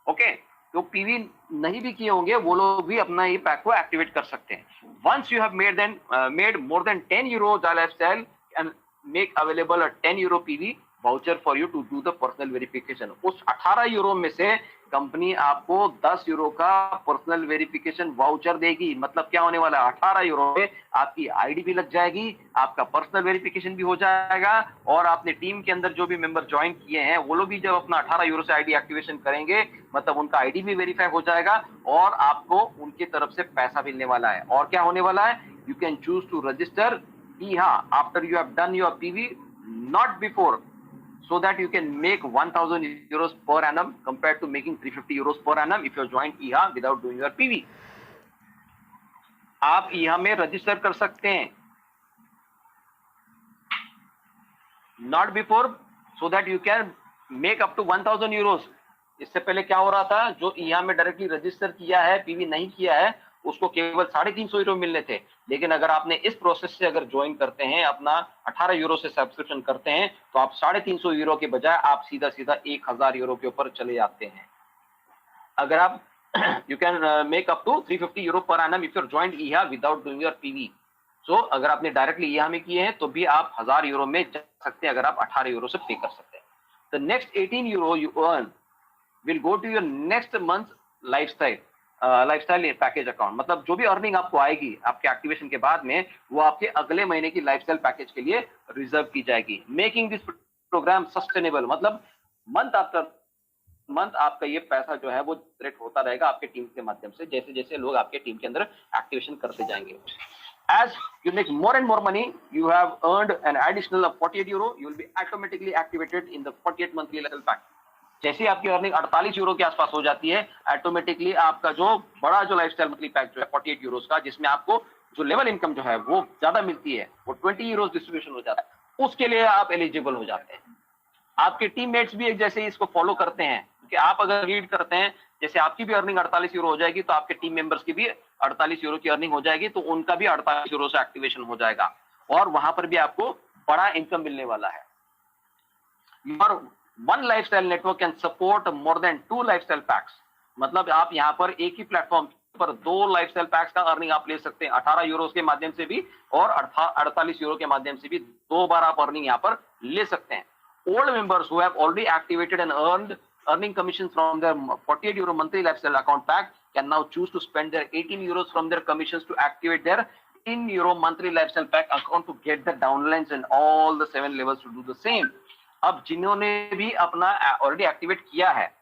ओके, तो पीवी नहीं भी किए होंगे वो लोग भी अपना ये पैक को एक्टिवेट कर सकते हैं। Once you have made more than 10 euro the lifestyle and make available a 10 euro PV voucher for you to do the personal verification. उस 18 यूरो में से कंपनी आपको 10 यूरो का पर्सनल वेरिफिकेशन वाउचर देगी। मतलब क्या होने वाला है, 18 यूरो में आपकी आईडी भी लग जाएगी, आपका पर्सनल वेरिफिकेशन भी हो जाएगा, और आपने टीम के अंदर जो भी मेंबर ज्वाइन किए हैं वो लोग भी जब अपना 18 यूरो से आईडी एक्टिवेशन करेंगे, मतलब उनका आईडी भी वेरीफाई हो जाएगा और आपको उनकी तरफ से पैसा मिलने वाला है। और क्या होने वाला है, you can choose to register after you have done your PV, not before, so that you can make 1000 euros per annum compared to making 350 euros per annum if you join EHA without doing your PV। आप EHA में register कर सकते हैं, not before, so that you can make up to 1000 euros। इससे पहले क्या हो रहा था, जो EHA में डायरेक्टली रजिस्टर किया है, PV नहीं किया है, उसको केवल 350 यूरो मिलने थे। लेकिन अगर आपने इस प्रोसेस से अगर ज्वाइन करते हैं, अपना 18 यूरो से सब्सक्रिप्शन करते हैं, तो आप 350 यूरो के बजाय आप सीधा 1000 यूरो के ऊपर चले जाते हैं। अगर आप you can make up to 350 euro per annum if you joined EHA without doing your PV. सो अगर आपने डायरेक्टली ईएमआई में किए हैं तो भी आप 1000 यूरो में जा सकते हैं अगर आप 18 यूरो से पे कर सकते हैं। The next 18 euro you earn will go to your next month lifestyle package account. मतलब जो भी अर्निंग आपको आएगी आपके एक्टिवेशन के बाद में, वो आपके अगले महीने की लाइफस्टाइल पैकेज के लिए रिजर्व की जाएगी। मेकिंग दिस प्रोग्राम सस्टेनेबल, मतलब मंथ आफ्टर मंथ आपका ये पैसा जो है वो जनरेट होता रहेगा आपके टीम के माध्यम से, जैसे जैसे लोग आपके टीम के अंदर एक्टिवेशन करते जाएंगे। As you make more and more money, you have earned an additional of 48 euro. You will be automatically activated in the 48 monthly level pack. जैसे ही आपकी अर्निंग 48 यूरो के आसपास हो जाती है, ऑटोमेटिकली आपका जो बड़ा जो लाइफस्टाइल मंथली पैक जो है 48 यूरोस का, जिसमें आपको जो लेवल इनकम जो है वो ज्यादा मिलती है, वो 20 यूरोस डिस्ट्रीब्यूशन हो जाता है, उसके लिए आप एलिजिबल हो जाते हैं। आपके टीममेट्स भी एक जैसे इसको फॉलो करते हैं, क्योंकि आप अगर रीड करते हैं, जैसे आपकी भी अर्निंग 48 यूरो हो जाएगी तो आपके टीम मेंबर्स की भी 48 यूरो की अर्निंग हो जाएगी, तो उनका भी 48 यूरो से एक्टिवेशन हो जाएगा और वहां पर भी आपको बड़ा इनकम मिलने वाला है। Your one lifestyle network can support more than 2 lifestyle packs। मतलब आप यहाँ पर एक ही प्लेटफॉर्म पर 2 लाइफस्टाइल पैक्स का अर्निंग आप ले सकते हैं, 18 यूरो के माध्यम से भी और 48 यूरो के माध्यम से भी 2 बार आप अर्निंग यहाँ पर ले सकते हैं। Old members who have already activated and earning commissions from their 48 euro monthly lifestyle account pack can now choose to spend their 18 euros from their commissions to activate their 18 euro monthly lifestyle pack account to get the downlines and all the 7 levels to do the same। अब जिन्होंने भी अपना already activate किया है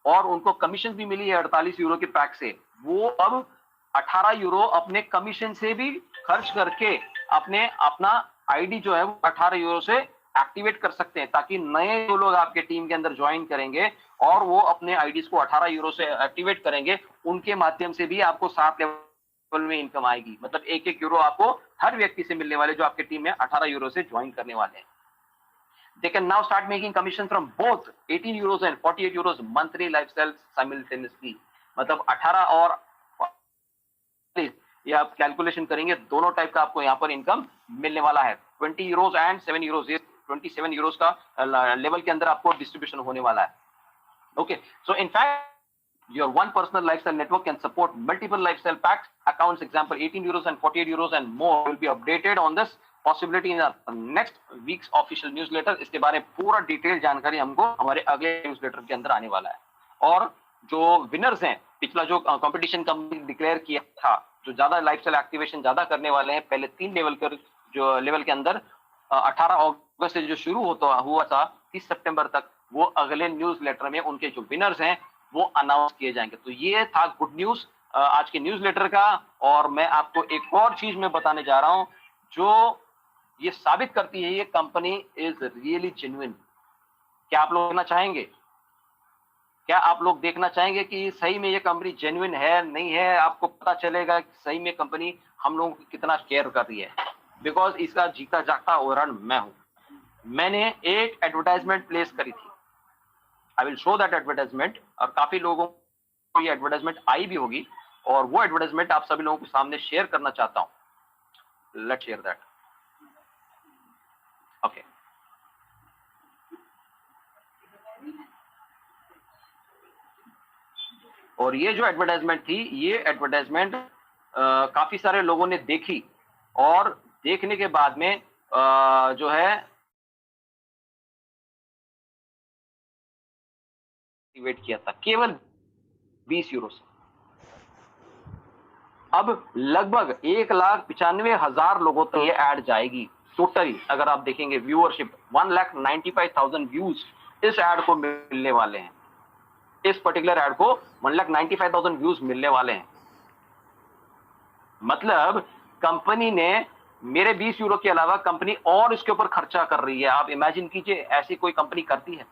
और उनको commission भी मिली है 48 यूरो के पैक से, वो अब 18 यूरो अपने कमीशन से भी खर्च करके अपना आईडी जो है वो 18 यूरो से एक्टिवेट कर सकते हैं, ताकि नए जो लोग आपके टीम के अंदर ज्वाइन करेंगे और वो अपने आईडीज को 18 यूरो से एक्टिवेट करेंगे, उनके माध्यम से भी आपको 7 लेवल में इनकम आएगी। मतलब 1-1 यूरो आपको हर व्यक्ति से मिलने वाले जो आपके टीम में 18 यूरो से ज्वाइन करने वाले हैं। They can now start making commission from both 18 euros and 48 euros monthly lifestyle simultaneously। मतलब 18 और ये आप कैलकुलेशन करेंगे, दोनों टाइप का आपको यहाँ पर इनकम मिलने वाला है। 20 यूरोज एंड 7 यूरोज, 27 यूरोज का लेवल के अंदर आपको डिस्ट्रीब्यूशन होने वाला है। Okay, so in fact your one personal lifestyle network can support multiple lifestyle packs accounts। Example 18 euros and 48 euros and more will be updated on this possibility in our next week's official newsletter। इसके बारे में पूरा detail जानकारी हमको हमारे अगले newsletter के अंदर आने वाला है। और जो विनर्स हैं, पिछला जो कंपटीशन कंपनी डिक्लेयर किया था, जो ज्यादा लाइफस्टाइल एक्टिवेशन ज्यादा करने वाले हैं पहले 3 लेवल के जो लेवल के अंदर 18 अगस्त से जो शुरू हुआ था 30 सितंबर तक, वो अगले न्यूज़लेटर में उनके जो विनर्स हैं वो अनाउंस किए जाएंगे। तो ये था गुड न्यूज आज के न्यूज़लेटर का। और मैं आपको एक और चीज में बताने जा रहा हूं जो ये साबित करती है ये कंपनी इज रियली जेन्युइन। क्या आप लोग देखना चाहेंगे? क्या आप लोग देखना चाहेंगे कि सही में ये कंपनी जेन्युइन है नहीं है? आपको पता चलेगा कि सही में कंपनी हम लोगों को कितना केयर कर रही है, बिकॉज इसका जीता जागता उदाहरण मैं हूं। मैंने एक एडवर्टाइजमेंट प्लेस करी थी, I will show that advertisement, और काफी लोगों को ये एडवर्टाइजमेंट आई भी होगी, और वो एडवर्टाइजमेंट आप सभी लोगों के सामने शेयर करना चाहता हूं। Let's share that. ओके, और ये जो एडवर्टाइजमेंट थी, ये एडवर्टाइजमेंट काफी सारे लोगों ने देखी और देखने के बाद में जो है एक्टिवेट किया था केवल 20 यूरो से। अब लगभग 1,95,000 लोगों तक ये ऐड जाएगी टोटली। अगर आप देखेंगे व्यूअरशिप 1,95,000 व्यूज इस ऐड को मिलने वाले हैं। इस पर्टिकुलर ऐड को 1,95,000 व्यूज मिलने वाले हैं। मतलब कंपनी ने मेरे 20 यूरो के अलावा कंपनी और इसके ऊपर खर्चा कर रही है। आप इमेजिन कीजिए, ऐसी कोई कंपनी करती है?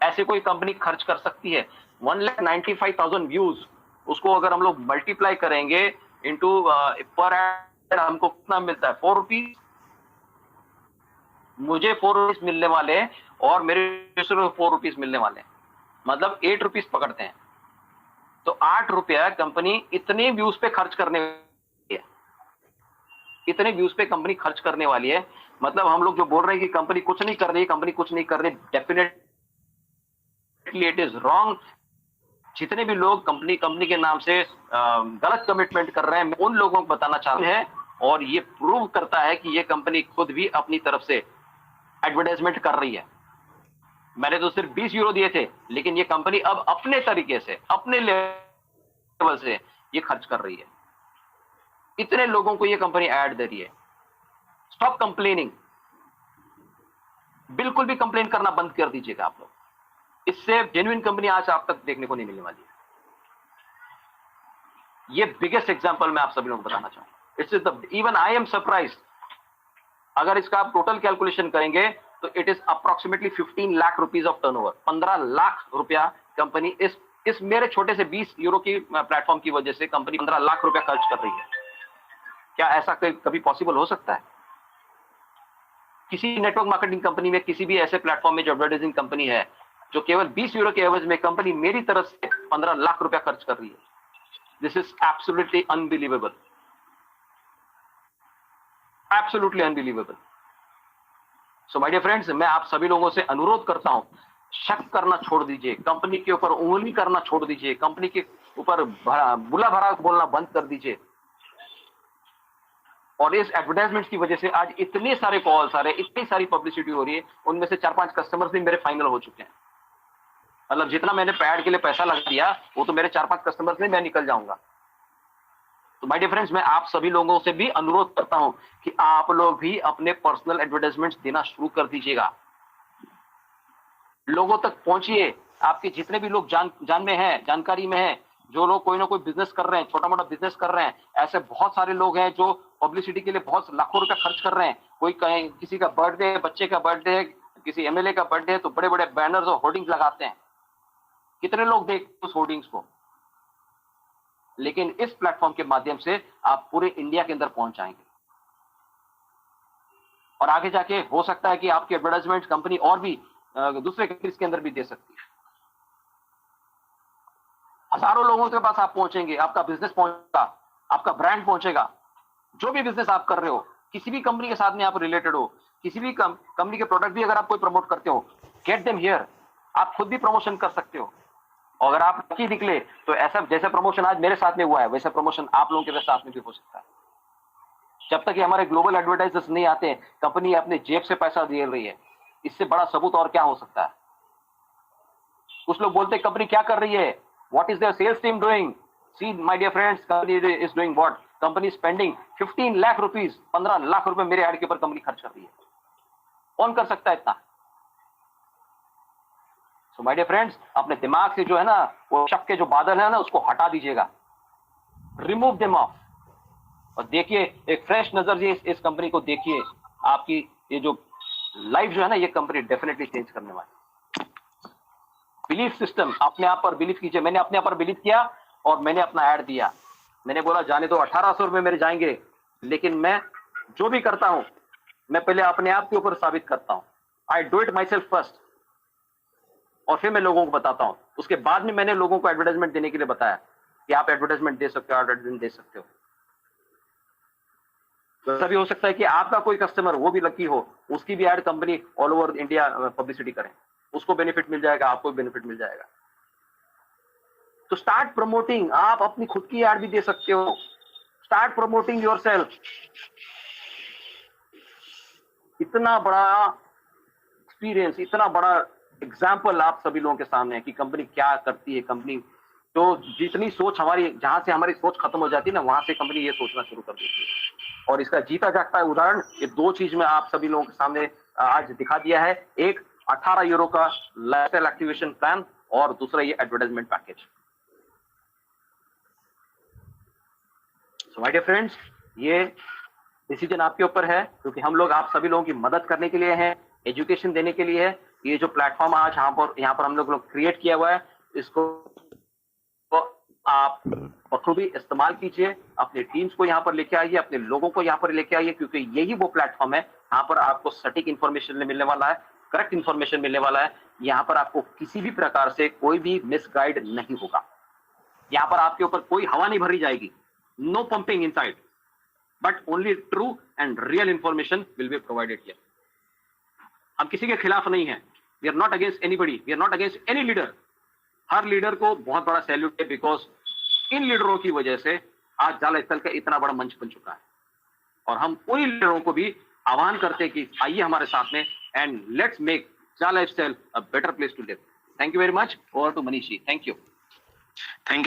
ऐसे कोई कंपनी खर्च कर सकती है? 1,95,000 व्यूज, उसको अगर हम लोग मल्टीप्लाई करेंगे इनटू पर ऐड, हमको कितना मिलता है? 4 रुपीज। मुझे 4 रुपीज मिलने वाले हैं और मेरे 4 रुपीज मिलने वाले हैं, मतलब 8 रुपीज पकड़ते हैं। तो 8 रुपया कंपनी इतने व्यूज पे खर्च करने वाली है, इतने व्यूज पे कंपनी खर्च करने वाली है। मतलब हम लोग जो बोल रहे हैं कि कंपनी कुछ नहीं कर रही, कंपनी कुछ नहीं कर रही, डेफिनेटली इट इज रॉन्ग। जितने भी लोग कंपनी के नाम से गलत कमिटमेंट कर रहे हैं, उन लोगों को बताना चाहते हैं और ये प्रूव करता है कि ये कंपनी खुद भी अपनी तरफ से एडवर्टाइजमेंट कर रही है। मैंने तो सिर्फ 20 यूरो दिए थे, लेकिन ये कंपनी अब अपने तरीके से, अपने लेवल से ये खर्च कर रही है। इतने लोगों को ये कंपनी ऐड दे रही है। स्टॉप कंप्लेनिंग, बिल्कुल भी कंप्लेन करना बंद कर दीजिएगा आप लोग। इससे जेन्युइन कंपनी आज आप तक देखने को नहीं मिलने वाली है। ये बिगेस्ट एग्जांपल मैं आप सभी लोगों को बताना चाहूंगा। It's the even I am surprise, अगर इसका आप टोटल कैलकुलेशन करेंगे तो it is approximately 15 lakh rupees of turnover. 15 lakh रुपया कंपनी इस मेरे छोटे से 20 यूरो की प्लेटफॉर्म की वजह से कंपनी 15 लाख रुपया खर्च कर रही है। क्या ऐसा कभी पॉसिबल हो सकता है? किसी नेटवर्क मार्केटिंग कंपनी में, किसी भी ऐसे प्लेटफॉर्म में जो एडवर्टाइजिंग कंपनी है, जो केवल 20 यूरो के एवरेज में कंपनी मेरी तरफ से 15 लाख रुपया खर्च कर रही है। This is absolutely unbelievable, absolutely unbelievable. So my dear friends, मैं आप सभी लोगों से अनुरोध करता हूं, शक करना छोड़ दीजिए, कंपनी के ऊपर उंगली करना छोड़ दीजिए, कंपनी के ऊपर बुला भरा बोलना बंद कर दीजिए। और इस एडवर्टाइजमेंट की वजह से आज इतने सारे कॉल्स आ रहे हैं, इतनी सारी पब्लिसिटी हो रही है, उनमें से 4-5 कस्टमर्स भी मेरे फाइनल हो चुके हैं। मतलब जितना मैंने पैड के लिए पैसा लगा दिया, वो तो मेरे 4-5 कस्टमर्स में मैं निकल जाऊंगा। तो माय डियर फ्रेंड्स, मैं आप सभी लोगों से भी अनुरोध करता हूं कि आप लोग भी अपने पर्सनल एडवर्टाइजमेंट्स देना शुरू कर दीजिएगा। लोगों तक पहुंचिए। आपके जितने भी लोग जान में हैं, जानकारी में हैं, जो लोग कोई ना कोई बिजनेस कर रहे हैं, छोटा मोटा बिजनेस कर रहे हैं, ऐसे बहुत सारे लोग हैं जो पब्लिसिटी के लिए बहुत लाखों रुपया खर्च कर रहे हैं। कोई कहीं किसी का बर्थडे है, बच्चे का बर्थडे है, किसी एमएलए का बर्थडे है, तो बड़े बड़े बैनर्स और होर्डिंग्स लगाते हैं। कितने लोग देखते हैं उस होर्डिंग्स को? लेकिन इस प्लेटफॉर्म के माध्यम से आप पूरे इंडिया के अंदर पहुंच जाएंगे और आगे जाके हो सकता है कि आपकी एडवर्टाइजमेंट कंपनी और भी दूसरे कंट्रीज के अंदर भी दे सकती है। हजारों लोगों के पास आप पहुंचेंगे, आपका बिजनेस पहुंचेगा, आपका ब्रांड पहुंचेगा। जो भी बिजनेस आप कर रहे हो, किसी भी कंपनी के साथ में आप रिलेटेड हो, किसी भी कंपनी के प्रोडक्ट भी अगर आप कोई प्रमोट करते हो, गेट देम हियर। आप खुद भी प्रमोशन कर सकते हो। और अगर आप लकी निकले तो ऐसा जैसा प्रमोशन आज मेरे साथ में हुआ है, वैसा प्रमोशन आप लोगों के साथ में भी हो सकता है। जब तक कि हमारे ग्लोबल एडवर्टाइजर्स नहीं आते, कंपनी अपने जेब से पैसा दे रही है, इससे बड़ा सबूत और क्या हो सकता है? कुछ लोग बोलते हैं कंपनी क्या कर रही है, what is their sales team doing? See my dear friends, company is doing what? Company spending 15 lakh rupees, 15 lakh रुपए मेरे ऐड के ऊपर कंपनी खर्च कर रही है। कौन कर सकता है इतना? सो माय डियर फ्रेंड्स, अपने दिमाग से जो है ना, वो शक के जो बादल है ना, उसको हटा दीजिएगा, रिमूव देम ऑफ, और देखिए एक फ्रेश नजर से इस कंपनी को देखिए। आपकी ये जो लाइफ जो है ना, ये कंपनी डेफिनेटली चेंज करने वाली। बिलीफ सिस्टम, अपने आप पर बिलीव कीजिए। मैंने अपने आप पर बिलीव किया और मैंने अपना ऐड दिया। मैंने बोला जाने दो, 1800 रुपए मेरे जाएंगे, लेकिन मैं जो भी करता हूं, मैं पहले अपने आप के ऊपर साबित करता हूं। I do it my self first, और फिर मैं लोगों को बताता हूं। उसके बाद में मैंने लोगों को एडवर्टाइजमेंट देने के लिए बताया कि आप एडवर्टाइजमेंट दे सकते हो, एडवर्टाइजमेंट दे सकते हो। तो ऐसा भी हो सकता है कि आपका कोई कस्टमर, वो भी लकी हो, उसकी भी add company all over India publicity करें, उसको बेनिफिट मिल जाएगा, आपको बेनिफिट मिल जाएगा। तो स्टार्ट प्रमोटिंग। आप अपनी खुद की ऐड भी दे सकते हो। Start promoting yourself. इतना बड़ा एक्सपीरियंस, इतना बड़ा एग्जाम्पल आप सभी लोगों के सामने है कि कंपनी क्या करती है। कंपनी तो जितनी सोच हमारी, जहां से हमारी सोच खत्म हो जाती है ना, वहां से कंपनी ये सोचना शुरू कर देती है। और इसका जीता जागता उदाहरण ये 2 चीज में आप सभी लोगों के सामने आज दिखा दिया है। एक 18 यूरो का लाइफस्टाइल एक्टिवेशन प्लान, और दूसरा ये advertisement package. So my dear friends, ये डिसीजन आपके ऊपर है, क्योंकि हम लोग आप सभी लोगों की मदद करने के लिए हैं, एजुकेशन देने के लिए है। ये जो प्लेटफॉर्म आज यहाँ पर हम लोग क्रिएट किया हुआ है, इसको तो आप बखूबी इस्तेमाल कीजिए। अपने टीम्स को यहाँ पर लेके आइए, अपने लोगों को यहाँ पर लेके आइए, क्योंकि यही वो प्लेटफॉर्म है यहाँ पर आपको सटीक इंफॉर्मेशन मिलने वाला है, करेक्ट इंफॉर्मेशन मिलने वाला है। यहाँ पर आपको किसी भी प्रकार से कोई भी मिसगाइड नहीं होगा। यहाँ पर आपके ऊपर कोई हवा नहीं भरी जाएगी। No pumping inside, but only true and real information will be provided here. हम किसी के खिलाफ नहीं है। We are not against anybody, we are not against any leader. हर लीडर को बहुत बड़ा सैल्यूट है, बिकॉज इन लीडरों की वजह से आज जाला स्थल का इतना बड़ा मंच बन चुका है। और हम उन्हीं लीडरों को भी आह्वान करते हैं कि आइए हमारे साथ में एंड लेट्स मेक चा lifestyle a better place to live. Thank you very much. Over to Manish ji. Thank you. Thank